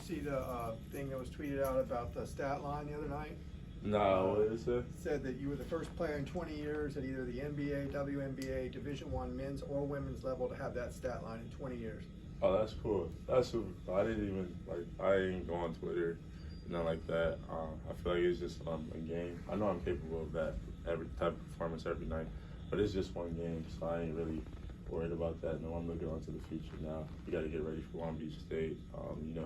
see the thing that was tweeted out about the stat line the other night? No, what did it say? Said that you were the first player in 20 years at either the NBA, WNBA, Division I men's or women's level to have that stat line in 20 years. Oh, that's cool. That's super. I didn't even I ain't go on Twitter, nothing like that. I feel like it's just a game. I know I'm capable of that every type of performance every night, but it's just one game, so I ain't really worried about that. No, I'm looking on to the future now. We got to get ready for Long Beach State.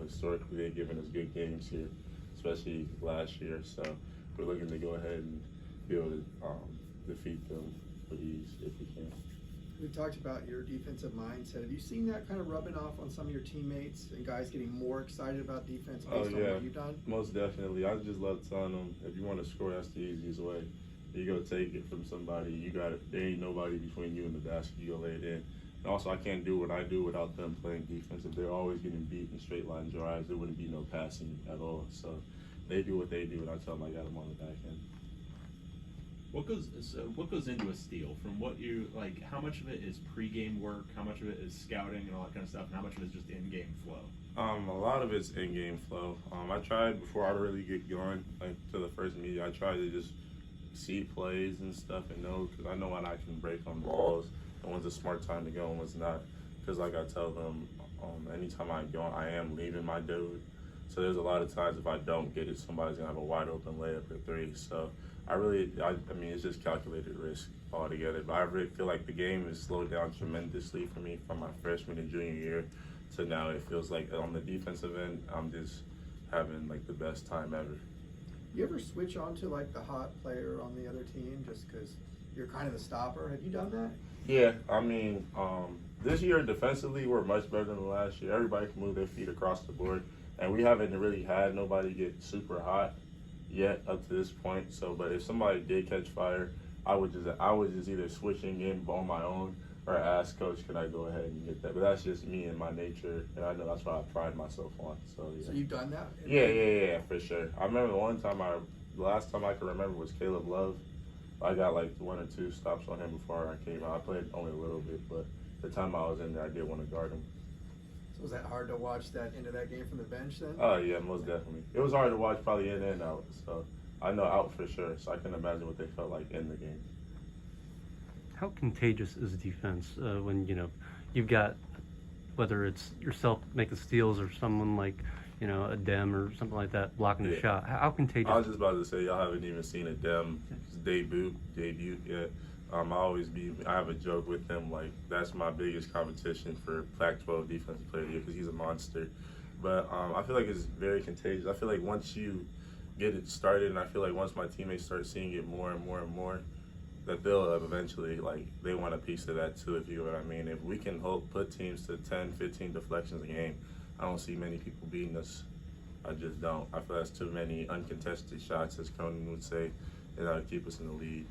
Historically they've given us good games here, especially last year. So we're looking to go ahead and be able to defeat them with ease if we can. We talked about your defensive mindset. Have you seen that kind of rubbing off on some of your teammates and guys getting more excited about defense based on what you've done? Most definitely. I just love telling them, if you want to score, that's the easiest way. You go take it from somebody. You got it. There ain't nobody between you and the basket. You go lay it in. And also, I can't do what I do without them playing defense. If they're always getting beat in straight line drives, there wouldn't be no passing at all. So they do what they do, and I tell them I got them on the back end. What goes into a steal? From what you like, how much of it is pregame work? How much of it is scouting and all that kind of stuff? And how much of it is just in-game flow? A lot of it's in-game flow. I tried before I really get going, like to the first media. I tried to just see plays and stuff and know, because I know when I can break on balls and when's a smart time to go and when's not. Because like I tell them, anytime I go, I am leaving my dude. So there's a lot of times if I don't get it, somebody's gonna have a wide open layup or three. So I mean, it's just calculated risk altogether. But I really feel like the game has slowed down tremendously for me from my freshman and junior year to now. It feels like on the defensive end, I'm just having like the best time ever. You ever switch on to like the hot player on the other team just because you're kind of the stopper? Have you done that? Yeah, I mean, this year defensively we're much better than last year. Everybody can move their feet across the board, and we haven't really had nobody get super hot yet up to this point. So, but if somebody did catch fire, I would just either switching in on my own or ask coach, can I go ahead and get that? But that's just me and my nature, and I know that's what I pride myself on. So yeah. So you've done that? Yeah, for sure. I remember the last time I can remember was Caleb Love. I got like 1 or 2 stops on him before I came out. I played only a little bit, but the time I was in there, I did want to guard him. So was that hard to watch that into that game from the bench then? Oh yeah, most definitely. It was hard to watch probably in and out. So I know out for sure. So I can imagine what they felt like in the game. How contagious is defense when you've got, whether it's yourself making steals or someone like a Dem or something like that blocking the shot? How contagious? I was just about to say y'all haven't even seen a Dem debut yet. I have a joke with him, like that's my biggest competition for Pac-12 defensive player of the year because he's a monster. But I feel like it's very contagious. I feel like once you get it started, and I feel like once my teammates start seeing it more and more and more, that they'll eventually, like, they want a piece of that too, if you know what I mean. If we can put teams to 10, 15 deflections a game, I don't see many people beating us. I just don't. I feel that's too many uncontested shots, as Conan would say, and keep us in the lead.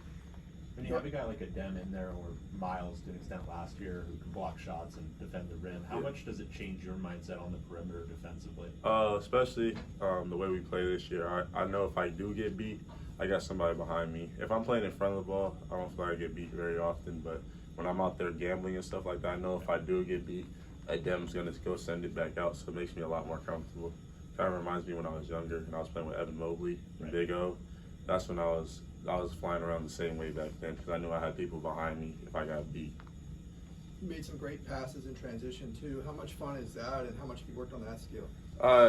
When you have a guy like a Dem in there, or Miles to an extent last year, who can block shots and defend the rim, how much does it change your mindset on the perimeter defensively? Especially the way we play this year. I know if I do get beat, I got somebody behind me. If I'm playing in front of the ball, I don't feel like I get beat very often, but when I'm out there gambling and stuff like that, I know if I do get beat, a Dem's going to go send it back out, so it makes me a lot more comfortable. Kind of reminds me when I was younger and I was playing with Evan Mobley and Big O. That's when I was flying around the same way back then because I knew I had people behind me if I got beat. You made some great passes in transition too. How much fun is that, and how much have you worked on that skill?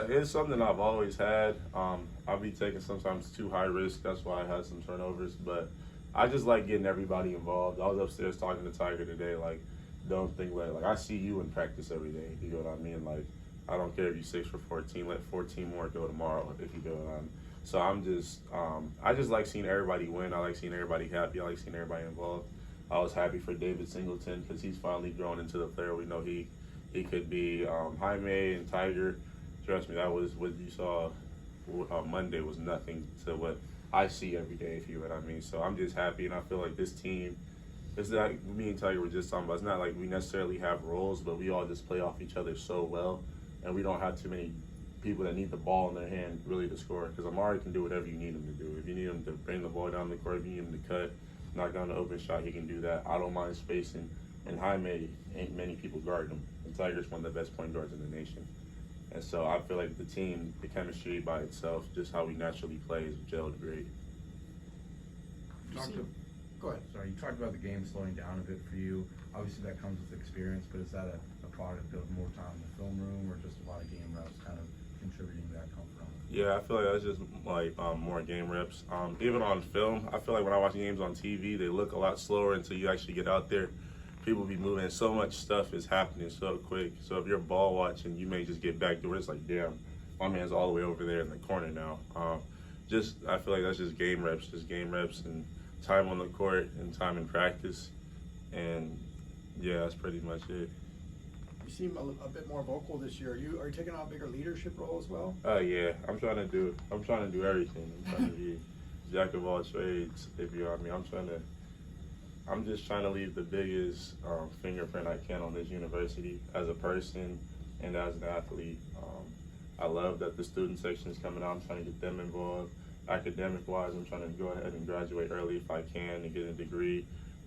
It's something I've always had. I'll be taking sometimes too high risk. That's why I had some turnovers. But I just like getting everybody involved. I was upstairs talking to Tiger today. Like, don't think like I see you in practice every day. You know what I mean? Like, I don't care if you 6 for 14. Let 14 more go tomorrow if you go on. So I just like seeing everybody win. I like seeing everybody happy. I like seeing everybody involved. I was happy for David Singleton because he's finally grown into the player we know he could be. Jaime and Tiger, trust me, that was what you saw on Monday was nothing to what I see every day, if you know what I mean. So I'm just happy, and I feel like this team, it's not, me and Tiger were just talking about, it's not like we necessarily have roles, but we all just play off each other so well, and we don't have too many people that need the ball in their hand really to score, because Amari can do whatever you need him to do. If you need him to bring the ball down the court, if you need him to cut, knock down the open shot, he can do that. I don't mind spacing, and Jaime, ain't many people guard him. And Tiger's one of the best point guards in the nation. And so I feel like the team, the chemistry by itself, just how we naturally play, is gelled great. Go ahead. Sorry, you talked about the game slowing down a bit for you. Obviously, that comes with experience, but is that a product of more time in the film room, or just a lot of game reps kind of contributing to that comfort? Yeah, I feel like that's just like more game reps. Even on film, I feel like when I watch games on TV, they look a lot slower until you actually get out there. People be moving, so much stuff is happening so quick. So if you're ball watching, you may just get back to it. It's like, damn, my man's all the way over there in the corner now. I feel like that's just game reps and time on the court and time in practice. And yeah, that's pretty much it. You seem a bit more vocal this year. Are you taking on a bigger leadership role as well? Yeah, I'm trying to do everything. I'm trying to be jack of all trades, if you know what I mean. I'm just trying to leave the biggest fingerprint I can on this university as a person and as an athlete. I love that the student section is coming out. I'm trying to get them involved. Academic-wise, I'm trying to go ahead and graduate early if I can and get a degree.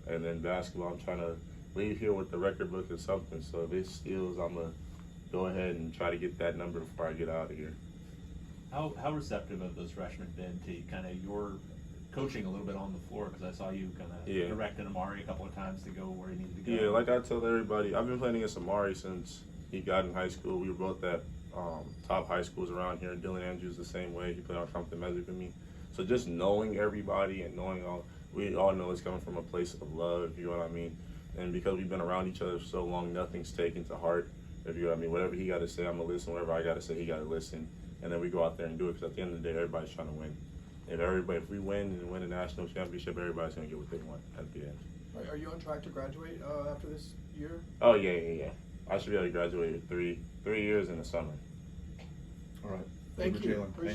And then basketball, I'm trying to leave here with the record book or something. So if it steals, I'm going to go ahead and try to get that number before I get out of here. How receptive have those freshmen been to kind of your coaching a little bit on the floor? Because I saw you kind of directing Amari a couple of times to go where he needed to go. Yeah, like I tell everybody, I've been playing against Amari since he got in high school. We were both at top high schools around here. Dylan Andrews the same way. He played on Compton Measure with me. So just knowing everybody and knowing we all know it's coming from a place of love, you know what I mean? And because we've been around each other for so long, nothing's taken to heart, if you know what I mean. Whatever he got to say, I'm going to listen. Whatever I got to say, he got to listen. And then we go out there and do it, because at the end of the day, everybody's trying to win. If we win and win a national championship, everybody's going to get what they want at the end. Are you on track to graduate after this year? Oh, yeah. I should be able to graduate in 3 years in the summer. All right. Thank you. Jaylen. Appreciate